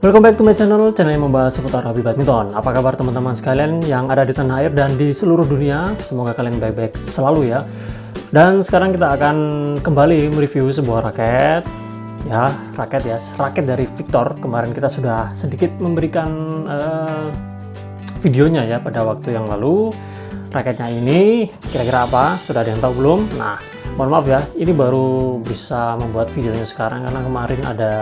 Welcome back to my channel yang membahas seputar hobi badminton. Apa kabar teman-teman sekalian yang ada di tanah air dan di seluruh dunia? Semoga kalian baik-baik selalu ya. Dan sekarang kita akan kembali mereview sebuah raket. Raket dari Victor. Kemarin kita sudah sedikit memberikan videonya ya pada waktu yang lalu. Raketnya ini kira-kira apa? Sudah ada yang tahu belum? Nah, mohon maaf ya, ini baru bisa membuat videonya sekarang karena kemarin ada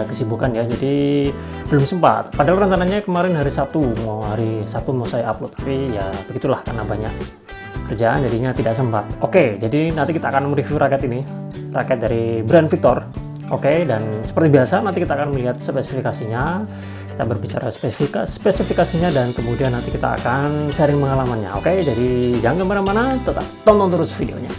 kesibukan ya, jadi belum sempat. Padahal rencananya kemarin hari Sabtu mau saya upload, tapi ya begitulah karena banyak kerjaan jadinya tidak sempat. Oke, jadi nanti kita akan mereview raket ini, raket dari brand Victor. Oke, dan seperti biasa nanti kita akan melihat spesifikasinya, kita berbicara spesifikasinya, dan kemudian nanti kita akan sharing pengalamannya. Oke, jadi jangan kemana-mana, tetap tonton terus videonya.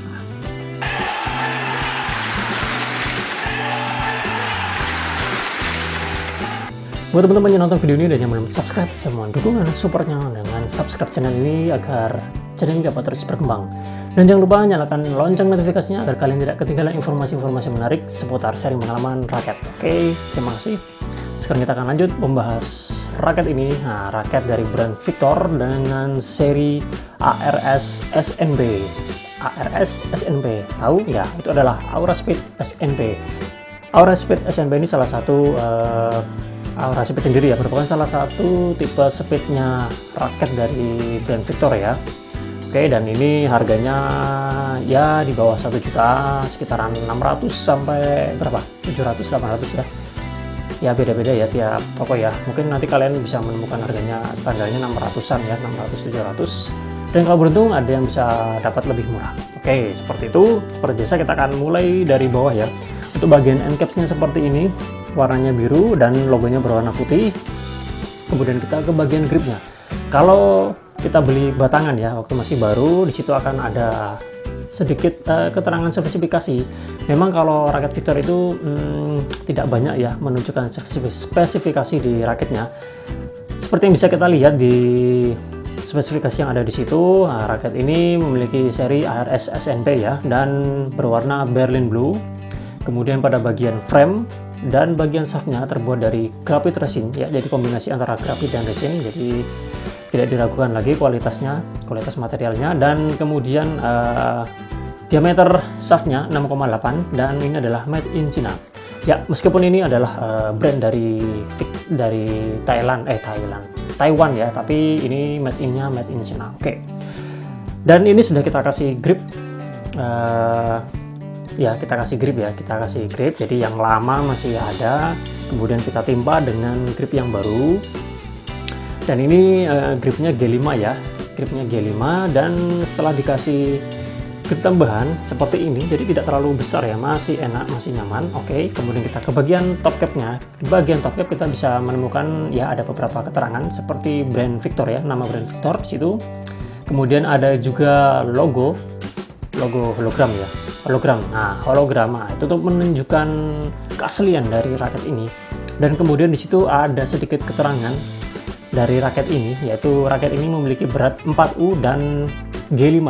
Buat teman-teman yang nonton video ini dan yang belum subscribe, saya mohon dukungan supportnya dengan subscribe channel ini agar channel ini dapat terus berkembang. Dan jangan lupa nyalakan lonceng notifikasinya agar kalian tidak ketinggalan informasi-informasi menarik seputar sharing pengalaman raket. Oke, terima kasih. Sekarang kita akan lanjut membahas raket ini. Nah, raket dari brand Victor dengan seri ARS SNB. ARS SNB, tahu ya? Itu adalah Aura Speed SNB. Aura Speed SNB ini salah satu Aura Speed sendiri ya, merupakan salah satu tipe speednya raket dari brand Victor ya. Oke, dan ini harganya ya di bawah 1 juta, sekitaran 600 sampai berapa? 700-800 ya. Ya beda-beda ya tiap toko ya. Mungkin nanti kalian bisa menemukan harganya standarnya 600-an ya, 600-700. Dan kalau beruntung ada yang bisa dapat lebih murah. Oke, seperti itu. Seperti biasa kita akan mulai dari bawah ya. Untuk bagian end capsnya seperti ini, warnanya biru dan logonya berwarna putih. Kemudian kita ke bagian gripnya. Kalau kita beli batangan ya, waktu masih baru, di situ akan ada sedikit keterangan spesifikasi. Memang kalau raket Victor itu tidak banyak ya menunjukkan spesifikasi di raketnya. Seperti yang bisa kita lihat di spesifikasi yang ada di situ, raket ini memiliki seri ARS SNB ya, dan berwarna Berlin Blue. Kemudian pada bagian frame dan bagian shaftnya terbuat dari grafit resin ya, jadi kombinasi antara grafit dan resin, jadi tidak diragukan lagi kualitas materialnya. Dan kemudian diameter shaftnya 6,8 dan ini adalah made in China ya, meskipun ini adalah brand dari Taiwan ya, tapi ini made in China. Oke. Dan ini sudah kita kasih grip kita kasih grip, jadi yang lama masih ada, kemudian kita timpa dengan grip yang baru. Dan ini gripnya G5 ya, gripnya G5, dan setelah dikasih grip tambahan seperti ini, jadi tidak terlalu besar ya, masih enak, masih nyaman. Oke, kemudian kita ke bagian top capnya. Di bagian top cap kita bisa menemukan ya ada beberapa keterangan seperti brand Victor ya, nama brand Victor di situ. Kemudian ada juga logo hologram ya, Nah, hologram itu tuh menunjukkan keaslian dari raket ini. Dan kemudian di situ ada sedikit keterangan dari raket ini, yaitu raket ini memiliki berat 4U dan G5.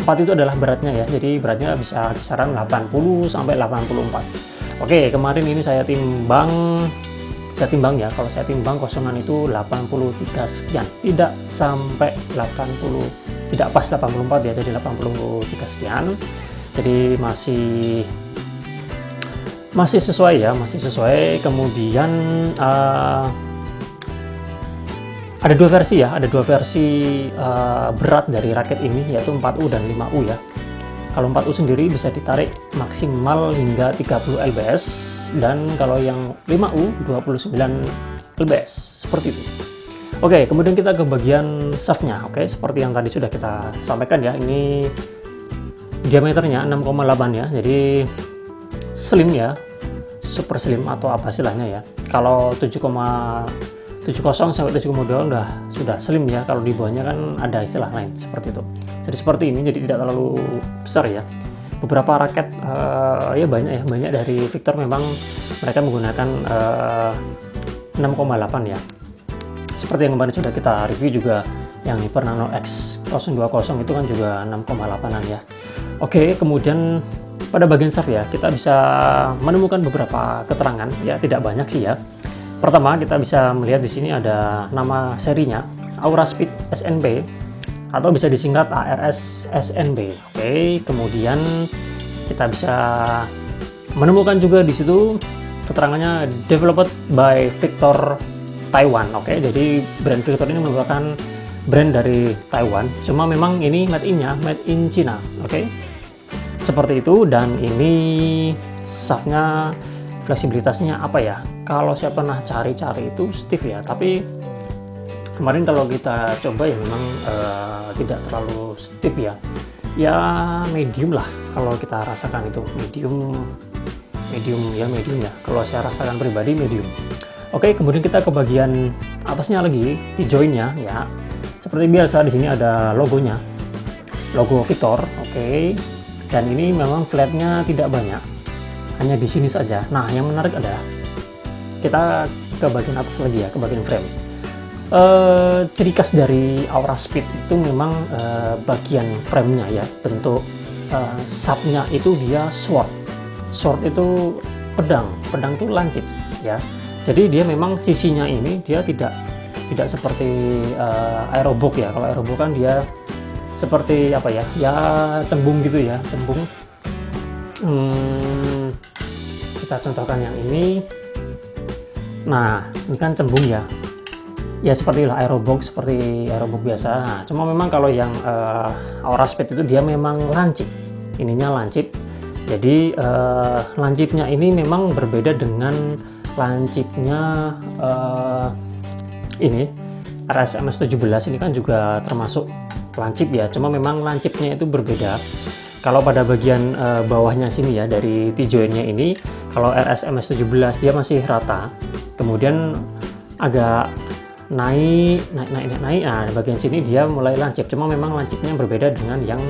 4 itu adalah beratnya ya, jadi beratnya bisa kisaran 80 sampai 84. Oke, kemarin ini saya timbang ya, kalau saya timbang kosongan itu 83 sekian, tidak sampai 80, tidak pas 84 ya, jadi 83 sekian. Jadi masih sesuai ya, Kemudian ada dua versi berat dari raket ini, yaitu 4U dan 5U ya. Kalau 4U sendiri bisa ditarik maksimal hingga 30 lbs, dan kalau yang 5U 29 lbs, seperti itu. Oke, kemudian kita ke bagian shaftnya. Oke, seperti yang tadi sudah kita sampaikan ya, ini diameternya 6,8 ya, jadi slim ya, super slim atau apa istilahnya ya. Kalau 7,70 sampai 7,2 sudah slim ya, kalau di bawahnya kan ada istilah lain seperti itu. Jadi seperti ini, jadi tidak terlalu besar ya. Beberapa raket banyak dari Victor memang mereka menggunakan 6,8 ya. Seperti yang kemarin sudah kita review juga, yang Hyper Nano X020 itu kan juga 6,8an ya. Oke, kemudian pada bagian shaft ya, kita bisa menemukan beberapa keterangan ya, tidak banyak sih ya. Pertama, kita bisa melihat di sini ada nama serinya, Auraspeed SNB, atau bisa disingkat ARS SNB. Oke, kemudian kita bisa menemukan juga di situ keterangannya developed by Victor Taiwan. Oke, jadi brand Victor ini merupakan brand dari Taiwan. Cuma memang ini made in China. Oke, seperti itu. Dan ini shaftnya, fleksibilitasnya apa ya? Kalau saya pernah cari-cari itu stiff ya, tapi kemarin kalau kita coba ya memang tidak terlalu stiff ya. Ya medium lah kalau kita rasakan itu, medium ya. Kalau saya rasakan pribadi medium. Oke, kemudian kita ke bagian atasnya lagi, di joinnya ya. Seperti biasa di sini ada logonya, logo Victor. Oke, dan ini memang flatnya tidak banyak, hanya di sini saja. Nah, yang menarik adalah kita ke bagian atas lagi ya, ke bagian frame. Ciri khas dari Auraspeed itu memang bagian framenya ya, bentuk shaftnya itu dia sword itu pedang itu lancip ya. Jadi dia memang sisinya ini dia tidak seperti aerobook ya. Kalau aerobook kan dia seperti apa ya, cembung gitu ya, cembung. Kita contohkan yang ini. Nah, ini kan cembung ya, seperti aerobook biasa. Nah, cuma memang kalau yang Auraspeed itu dia memang lancip, ininya lancip. Jadi lancipnya ini memang berbeda dengan lancipnya ini RS MS17. Ini kan juga termasuk lancip ya, cuma memang lancipnya itu berbeda. Kalau pada bagian bawahnya sini ya, dari T-joinnya ini, kalau RS MS17 dia masih rata, kemudian agak naik. Nah, bagian sini dia mulai lancip, cuma memang lancipnya berbeda dengan yang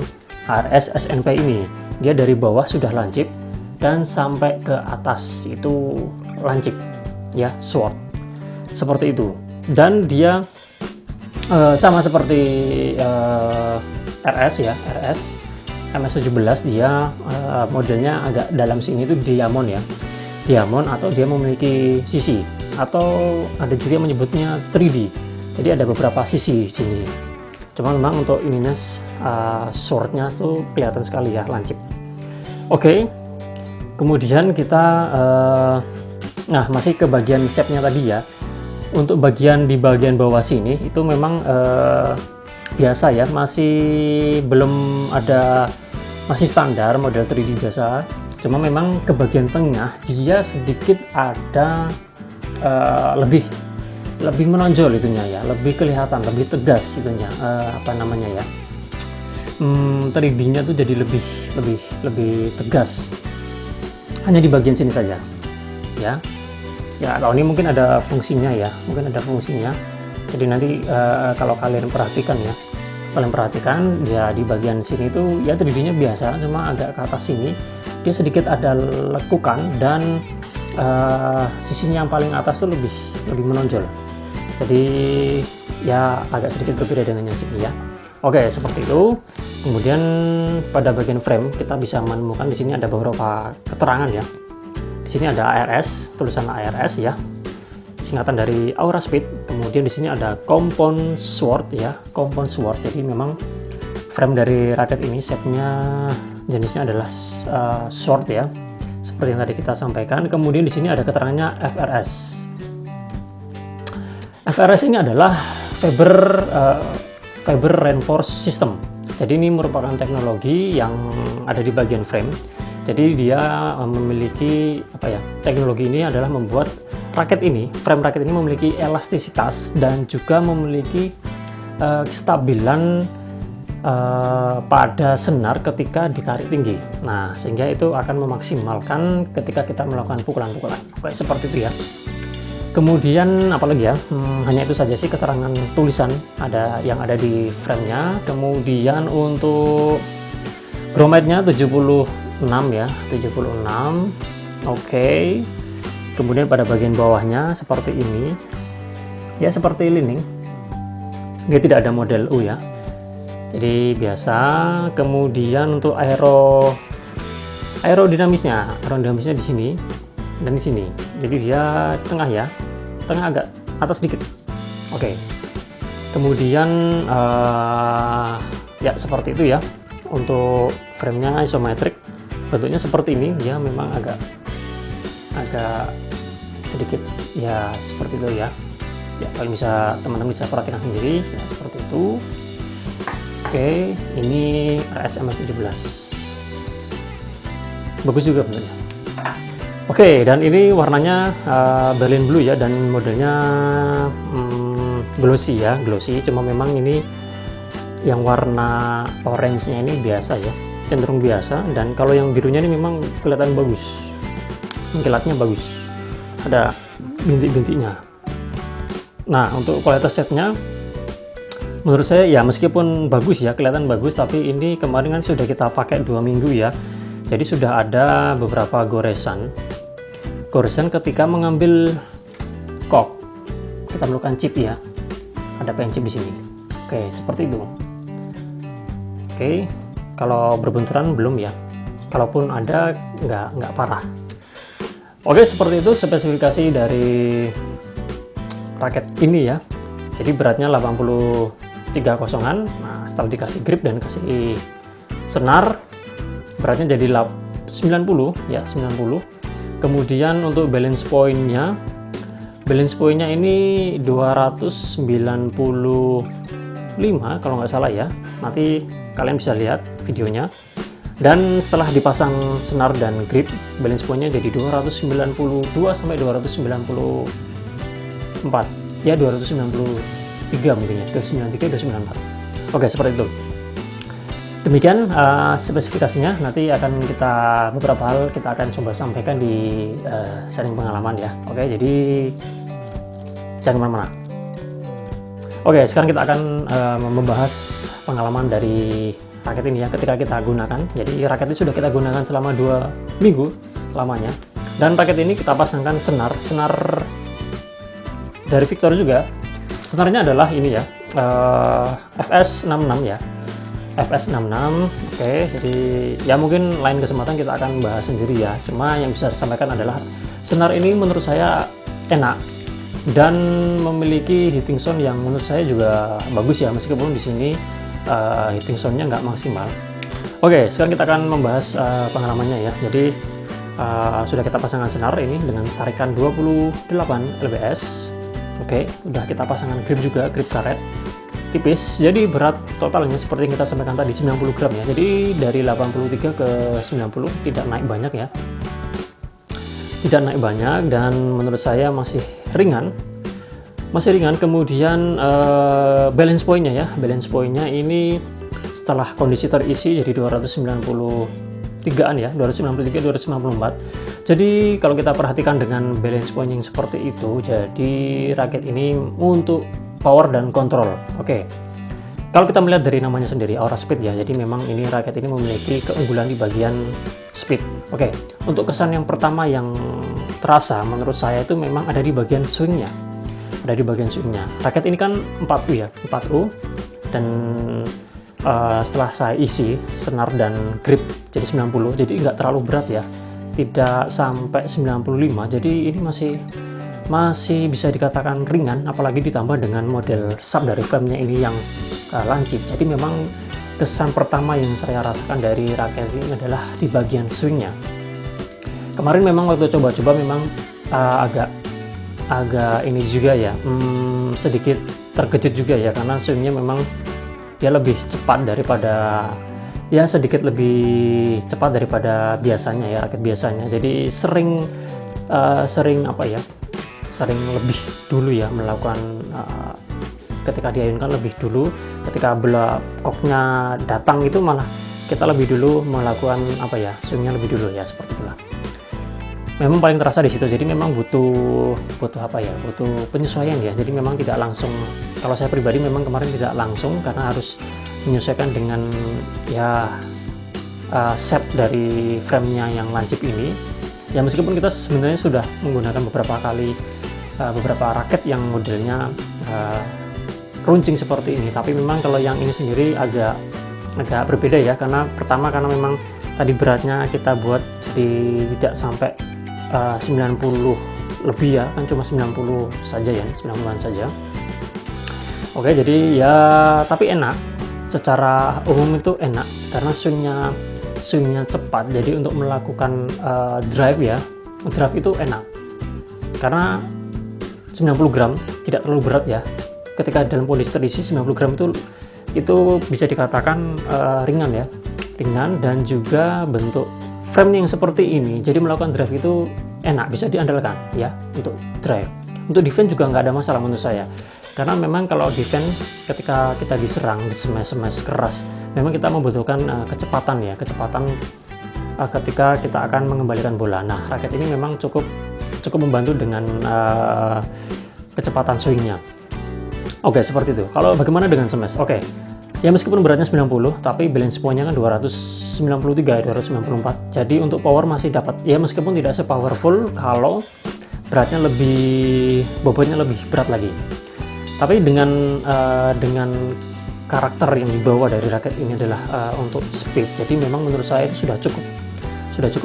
RS SNP ini. Dia dari bawah sudah lancip dan sampai ke atas itu lancip ya, sword seperti itu. Dan dia sama seperti RS ya, RS MS17, dia modelnya agak dalam sini itu diamond ya, diamond, atau dia memiliki sisi, atau ada juga menyebutnya 3D. Jadi ada beberapa sisi di sini. Cuma memang untuk ininya swordnya tuh kelihatan sekali ya, lancip. Oke, kemudian kita nah masih ke bagian shape-nya tadi ya. Untuk bagian di bagian bawah sini itu memang biasa ya, masih belum ada, masih standar model 3D biasa. Cuma memang ke bagian tengah dia sedikit ada lebih menonjol itunya ya, lebih kelihatan, lebih tegas itunya, apa namanya ya, 3D-nya tuh jadi lebih tegas. Hanya di bagian sini saja ya. Kalau ini mungkin ada fungsinya ya, jadi nanti kalau kalian perhatikan ya, di bagian sini itu ya 3D-nya biasa, cuma agak ke atas sini dia sedikit ada lekukan, dan sisinya yang paling atas tuh lebih menonjol. Jadi ya agak sedikit berbeda dengan yang sini ya. Oke, seperti itu. Kemudian pada bagian frame kita bisa menemukan di sini ada beberapa keterangan ya. Di sini ada ARS, tulisan ARS ya, singkatan dari Auraspeed. Kemudian di sini ada compound sword ya, compound sword. Jadi memang frame dari raket ini shape-nya, jenisnya adalah sword ya, seperti yang tadi kita sampaikan. Kemudian di sini ada keterangannya FRS. FRS ini adalah Fiber Reinforced System. Jadi ini merupakan teknologi yang ada di bagian frame. Jadi dia memiliki teknologi ini adalah membuat frame raket ini memiliki elastisitas dan juga memiliki kestabilan pada senar ketika ditarik tinggi. Nah, sehingga itu akan memaksimalkan ketika kita melakukan pukulan-pukulan. Oke, seperti itu ya. Kemudian apalagi ya, hanya itu saja sih keterangan tulisan yang ada di frame-nya. Kemudian untuk grommetnya 76 ya, 76. Oke. Kemudian pada bagian bawahnya seperti ini ya, seperti lining, dia tidak ada model U ya, jadi biasa. Kemudian untuk aerodinamisnya di sini dan di sini, jadi dia tengah ya, tengah agak atas sedikit. Oke. Kemudian ya seperti itu ya. Untuk framenya isometrik, bentuknya seperti ini ya, memang agak sedikit ya seperti itu ya. Ya kalau bisa teman-teman bisa perhatikan sendiri ya seperti itu. Oke, ini RSMS 17. Bagus juga bentuknya. Oke, dan ini warnanya Berlin Blue ya, dan modelnya glossy ya, glossy. Cuma memang ini yang warna orange-nya ini biasa ya, cenderung biasa. Dan kalau yang birunya ini memang kelihatan bagus, kilatnya bagus, ada bintik-bintiknya. Nah, untuk kualitas setnya menurut saya ya meskipun bagus ya, kelihatan bagus, tapi ini kemarin kan sudah kita pakai 2 minggu ya, jadi sudah ada beberapa goresan ketika mengambil kok. Kita perlukan chip ya, ada pen chip di sini. Oke, seperti itu. Oke, kalau berbenturan belum ya, kalaupun ada nggak parah. Oke, seperti itu spesifikasi dari raket ini ya. Jadi beratnya 83 kosongan. Nah, setelah dikasih grip dan kasih senar, beratnya jadi 90 ya, 90. Kemudian untuk balance point-nya ini 295 kalau nggak salah ya. Nanti kalian bisa lihat videonya. Dan setelah dipasang senar dan grip, balance point-nya jadi 292 sampai 294. Ya 293 mungkin ya, 293 294. Oke, seperti itu. Demikian spesifikasinya. Nanti akan beberapa hal kita akan coba sampaikan di sharing pengalaman ya. Oke, jadi jangan kemana-mana. Oke, sekarang kita akan membahas pengalaman dari raket ini ya ketika kita gunakan. Jadi raket ini sudah kita gunakan selama 2 minggu lamanya, dan raket ini kita pasangkan senar dari Victor juga. Senarnya adalah ini ya, FS66 ya, FS66. Oke, jadi ya mungkin lain kesempatan kita akan bahas sendiri ya. Cuma yang bisa saya sampaikan adalah senar ini menurut saya enak dan memiliki hitting sound yang menurut saya juga bagus ya, meskipun di sini hitting soundnya nggak maksimal. Oke, sekarang kita akan membahas pengalamannya ya. Jadi sudah kita pasangkan senar ini dengan tarikan 28 lbs. Oke, udah kita pasangkan grip juga, grip karet tipis. Jadi berat totalnya seperti yang kita sampaikan tadi 90 gram ya. Jadi dari 83 ke 90, tidak naik banyak ya, tidak naik banyak, dan menurut saya masih ringan. Kemudian balance point-nya ya, balance point-nya ini setelah kondisi terisi jadi 293-an ya, 293 294. Jadi kalau kita perhatikan dengan balance point yang seperti itu, jadi raket ini untuk power dan kontrol. Oke, kalau kita melihat dari namanya sendiri, aura speed ya, jadi memang ini raket ini memiliki keunggulan di bagian speed. Oke, untuk kesan yang pertama yang terasa menurut saya itu memang ada di bagian swingnya. Raket ini kan 4U ya, 4U, dan setelah saya isi senar dan grip jadi 90, jadi nggak terlalu berat ya, tidak sampai 95. Jadi ini masih bisa dikatakan ringan, apalagi ditambah dengan model sub dari frame-nya ini yang lancip. Jadi memang kesan pertama yang saya rasakan dari raket ini adalah di bagian swingnya. Kemarin memang waktu coba-coba memang agak ini juga ya, sedikit terkejut juga ya, karena swingnya memang dia lebih cepat daripada ya, sedikit lebih cepat daripada biasanya ya, raket biasanya. Jadi sering lebih dulu ya melakukan ketika diayunkan lebih dulu, ketika bola koknya datang itu malah kita lebih dulu melakukan swingnya lebih dulu ya, seperti itulah. Memang paling terasa di situ. Jadi memang butuh penyesuaian ya. Jadi memang tidak langsung, kalau saya pribadi memang kemarin tidak langsung karena harus menyesuaikan dengan ya shape dari frame-nya yang lancip ini. Ya meskipun kita sebenarnya sudah menggunakan beberapa raket yang modelnya runcing seperti ini, tapi memang kalau yang ini sendiri agak berbeda ya, karena memang tadi beratnya kita buat jadi tidak sampai 95 lebih ya, kan cuma 90 saja ya, 90-an saja. Oke, jadi ya tapi enak, secara umum itu enak karena swingnya cepat. Jadi untuk melakukan drive itu enak karena 90 gram tidak terlalu berat ya. Ketika dalam polyester diisi 90 gram itu bisa dikatakan ringan ya, ringan, dan juga bentuk frame yang seperti ini. Jadi melakukan drive itu enak, bisa diandalkan ya untuk drive. Untuk defense juga nggak ada masalah menurut saya, karena memang kalau defense ketika kita diserang, di smash keras, memang kita membutuhkan kecepatan ketika kita akan mengembalikan bola. Nah, raket ini memang cukup membantu dengan kecepatan swingnya. Oke, seperti itu. Kalau bagaimana dengan smash? Oke, ya meskipun beratnya 90, tapi balance point-nya kan 294. Jadi untuk power masih dapat. Ya meskipun tidak sepowerful kalau beratnya bobotnya lebih berat lagi. Tapi dengan karakter yang dibawa dari raket ini adalah untuk speed. Jadi memang menurut saya itu sudah cukup,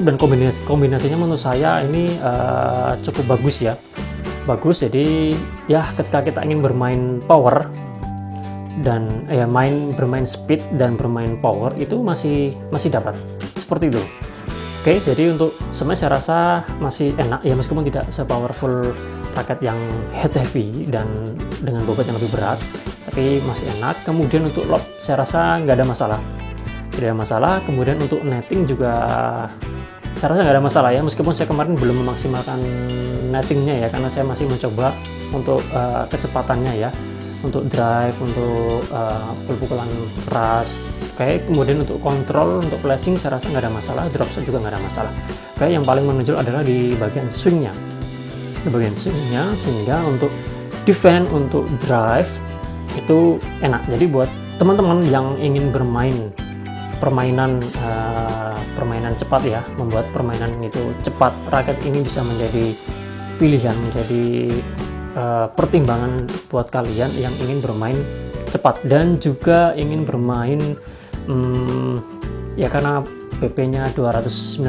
dan kombinasinya menurut saya ini cukup bagus ya. Bagus, jadi ya ketika kita ingin bermain power dan bermain speed dan bermain power itu masih dapat seperti itu. Oke, jadi untuk smash saya rasa masih enak ya, meskipun tidak sepowerful raket yang head heavy dan dengan bobot yang lebih berat, tapi masih enak. Kemudian untuk lob saya rasa nggak ada masalah. Kemudian untuk netting juga saya rasa nggak ada masalah ya, meskipun saya kemarin belum memaksimalkan nettingnya ya, karena saya masih mencoba untuk kecepatannya ya, untuk drive, untuk pukulan keras. Oke, kemudian untuk kontrol, untuk flashing saya rasa nggak ada masalah, drop shot juga nggak ada masalah. Oke, yang paling menonjol adalah di bagian swingnya, sehingga untuk defense, untuk drive itu enak. Jadi buat teman-teman yang ingin bermain permainan cepat ya, membuat permainan itu cepat, raket ini bisa menjadi pilihan, menjadi pertimbangan buat kalian yang ingin bermain cepat dan juga ingin bermain ya karena PP-nya 294,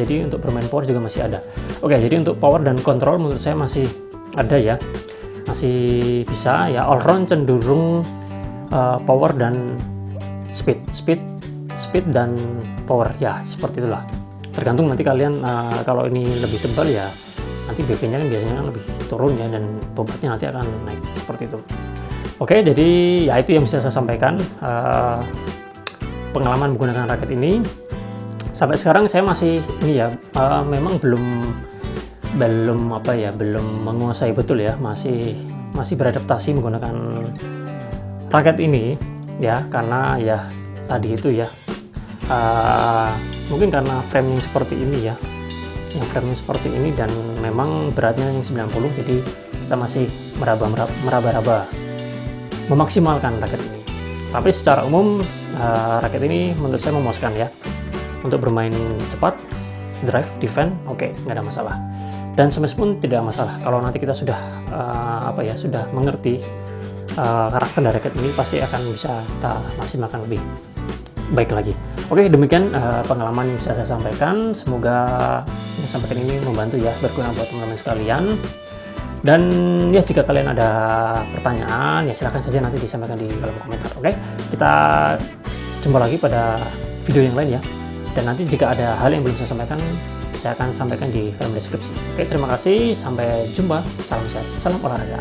jadi untuk bermain power juga masih ada. Oke, jadi untuk power dan kontrol menurut saya masih ada ya, masih bisa ya, all round cenderung power dan speed dan power ya, seperti itulah. Tergantung nanti kalian kalau ini lebih tebal ya nanti BP-nya kan biasanya lebih turun ya, dan bobotnya nanti akan naik seperti itu. Oke, jadi ya itu yang bisa saya sampaikan, pengalaman menggunakan raket ini. Sampai sekarang saya masih ini ya, memang belum menguasai betul ya, masih beradaptasi menggunakan raket ini ya, karena ya tadi itu ya mungkin karena frame yang seperti ini ya, dan memang beratnya yang 90, jadi kita masih meraba-raba memaksimalkan raket ini. Tapi secara umum raket ini menurut saya memuaskan ya, untuk bermain cepat, drive, defense, oke, nggak ada masalah. Dan smash pun tidak masalah. Kalau nanti kita sudah sudah mengerti karakter dari raket ini, pasti akan bisa kita maksimalkan lebih baik lagi. Oke, demikian pengalaman yang bisa saya sampaikan. Semoga yang sampaikan ini membantu ya, berguna buat teman-teman sekalian. Dan ya, jika kalian ada pertanyaan ya silahkan saja nanti disampaikan di kolom komentar. Oke, kita jumpa lagi pada video yang lain ya. Dan nanti jika ada hal yang belum saya sampaikan, saya akan sampaikan di kolom deskripsi. Oke, terima kasih, sampai jumpa, salam sehat, salam olahraga.